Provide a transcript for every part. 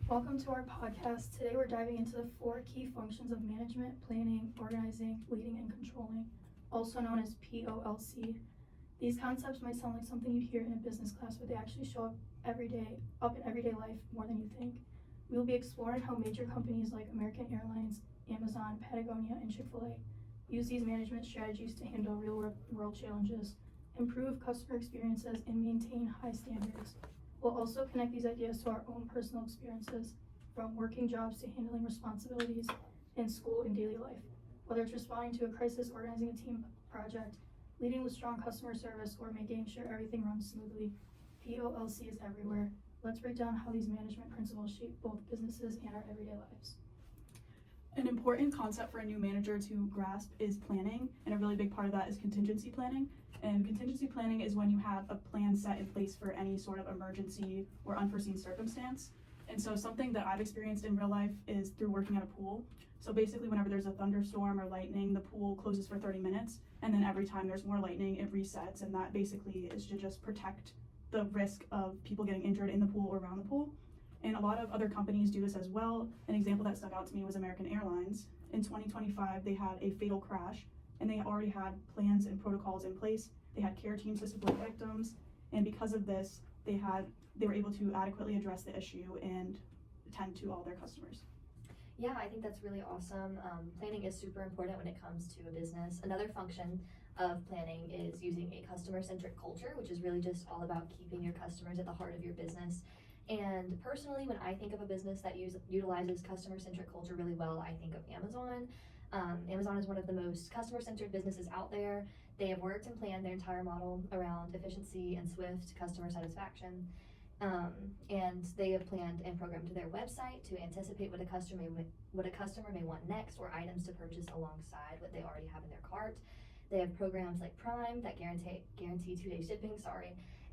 Welcome to our podcast. Today we're diving into the 4 key functions of management, planning, organizing, leading, and controlling, also known as POLC. These concepts might sound like something you'd hear in a business class, but they actually show up in everyday life more than you think. We will be exploring how major companies like American Airlines, Amazon, Patagonia, and Chick-fil-A use these management strategies to handle real-world challenges, improve customer experiences, and maintain high standards. We'll also connect these ideas to our own personal experiences, from working jobs to handling responsibilities in school and daily life. Whether it's responding to a crisis, organizing a team project, leading with strong customer service, or making sure everything runs smoothly, POLC is everywhere. Let's break down how these management principles shape both businesses and our everyday lives. An important concept for a new manager to grasp is planning, and a really big part of that is contingency planning. And contingency planning is when you have a plan set in place for any sort of emergency or unforeseen circumstance. And so something that I've experienced in real life is through working at a pool. So basically whenever there's a thunderstorm or lightning, the pool closes for 30 minutes, and then every time there's more lightning, it resets, and that basically is to just protect the risk of people getting injured in the pool or around the pool. And a lot of other companies do this as well. An example that stuck out to me was American Airlines. In 2025, they had a fatal crash, and they already had plans and protocols in place. They had care teams to support victims, and because of this, they were able to adequately address the issue and attend to all their customers. Yeah, I think that's really awesome. Planning is super important when it comes to a business. Another function of planning is using a customer-centric culture, which is really just all about keeping your customers at the heart of your business. And personally, when I think of a business that utilizes customer-centric culture really well, I think of Amazon. Amazon is one of the most customer-centered businesses out there. They have worked and planned their entire model around efficiency and swift customer satisfaction. And they have planned and programmed their website to anticipate what a customer may want next, or items to purchase alongside what they already have in their cart. They have programs like Prime that guarantee 2-day shipping,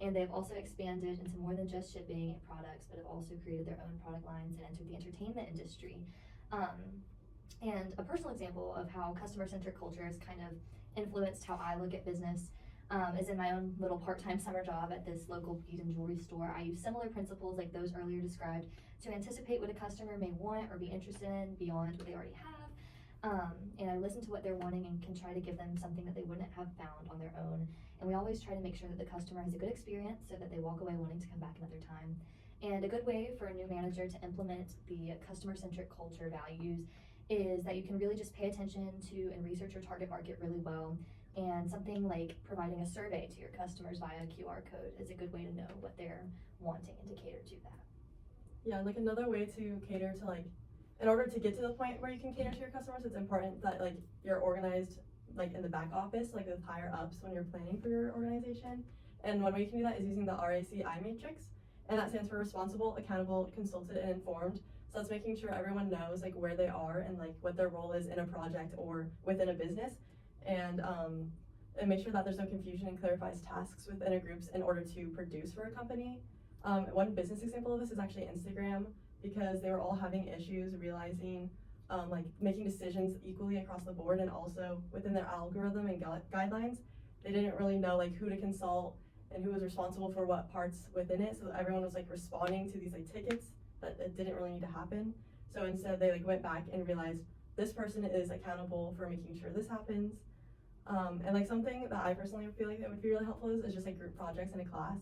and they've also expanded into more than just shipping and products, but have also created their own product lines and entered the entertainment industry. And a personal example of how customer-centric culture has kind of influenced how I look at business is in my own little part-time summer job at this local bead and jewelry store. I use similar principles like those earlier described to anticipate what a customer may want or be interested in beyond what they already have. And I listen to what they're wanting and can try to give them something that they wouldn't have found on their own. And we always try to make sure that the customer has a good experience so that they walk away wanting to come back another time. And a good way for a new manager to implement the customer-centric culture values is that you can really just pay attention to and research your target market really well. And something like providing a survey to your customers via a QR code is a good way to know what they're wanting and to cater to that. Yeah, like another way to cater to, like, in order to get to the point where you can cater to your customers, it's important that like you're organized like in the back office, like with higher ups when you're planning for your organization. And one way you can do that is using the RACI matrix, and that stands for responsible, accountable, consulted, and informed. So that's making sure everyone knows like where they are and like what their role is in a project or within a business, and make sure that there's no confusion and clarifies tasks within a groups in order to produce for a company. One business example of this is actually Instagram, because they were all having issues realizing like making decisions equally across the board, and also within their algorithm and guidelines, they didn't really know like who to consult and who was responsible for what parts within it. So everyone was like responding to these like tickets that didn't really need to happen. So instead they like went back and realized this person is accountable for making sure this happens. And like something that I personally feel like that would be really helpful is just like group projects in a class,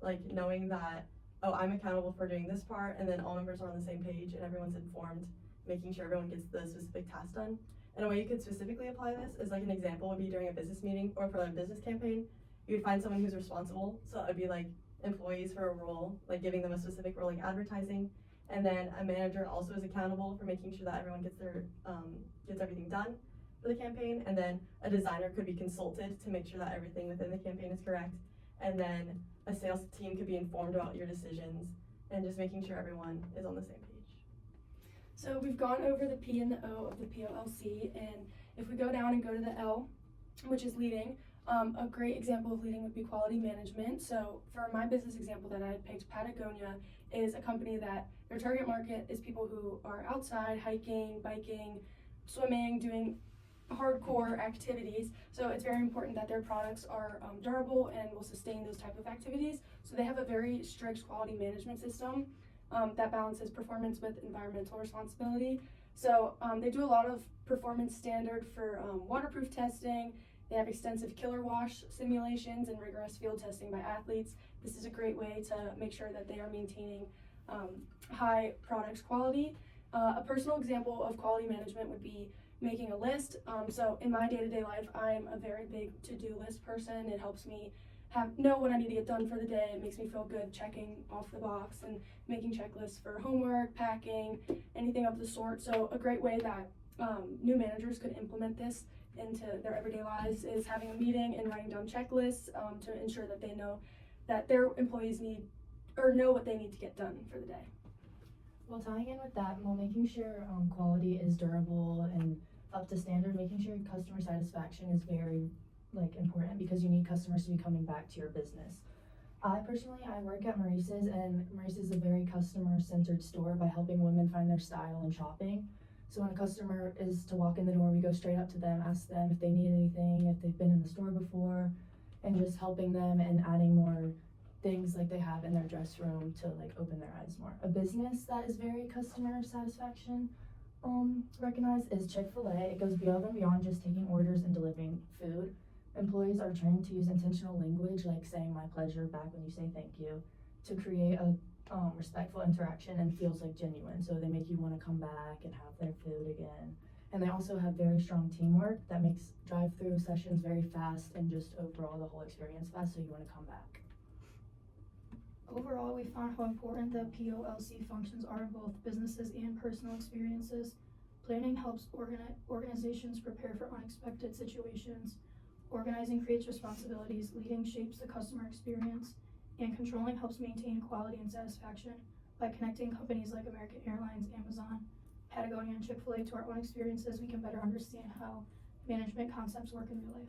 like knowing that, oh, I'm accountable for doing this part, and then all members are on the same page and everyone's informed, making sure everyone gets the specific task done. And a way you could specifically apply this is like an example would be during a business meeting or for a business campaign. You would find someone who's responsible, so it would be like employees for a role, like giving them a specific role like advertising, and then a manager also is accountable for making sure that everyone gets everything done for the campaign, and then a designer could be consulted to make sure that everything within the campaign is correct, and then a sales team could be informed about your decisions, and just making sure everyone is on the same page. So we've gone over the P and the O of the POLC, and if we go down and go to the L, which is leading, a great example of leading would be quality management. So for my business example that I picked, Patagonia is a company that their target market is people who are outside hiking, biking, swimming, doing hardcore activities. So it's very important that their products are durable and will sustain those type of activities. So they have a very strict quality management system that balances performance with environmental responsibility. So they do a lot of performance standard for waterproof testing. They have extensive killer wash simulations and rigorous field testing by athletes. This is a great way to make sure that they are maintaining high product quality. A personal example of quality management would be making a list. So in my day-to-day life, I'm a very big to-do list person. It helps me know what I need to get done for the day. It makes me feel good checking off the box and making checklists for homework, packing, anything of the sort. So a great way that new managers could implement this into their everyday lives is having a meeting and writing down checklists to ensure that they know that their employees know what they need to get done for the day. Well, tying in with that, while making sure quality is durable and up to standard, making sure customer satisfaction is very important because you need customers to be coming back to your business. I work at Maurice's, and Maurice's is a very customer-centered store by helping women find their style in shopping. So when a customer is to walk in the door, we go straight up to them, ask them if they need anything, if they've been in the store before, and just helping them and adding more things like they have in their dress room to open their eyes more. A business that is very customer satisfaction recognized is Chick-fil-A. It goes above and beyond just taking orders and delivering food. Employees are trained to use intentional language like saying my pleasure back when you say thank you to create a respectful interaction and feels genuine. So they make you want to come back and have their food again. And they also have very strong teamwork that makes drive-through sessions very fast and just overall the whole experience fast, so you want to come back. Overall, we found how important the POLC functions are in both businesses and personal experiences. Planning helps organizations prepare for unexpected situations. Organizing creates responsibilities, leading shapes the customer experience, and controlling helps maintain quality and satisfaction. By connecting companies like American Airlines, Amazon, Patagonia, and Chick-fil-A to our own experiences, we can better understand how management concepts work in real life.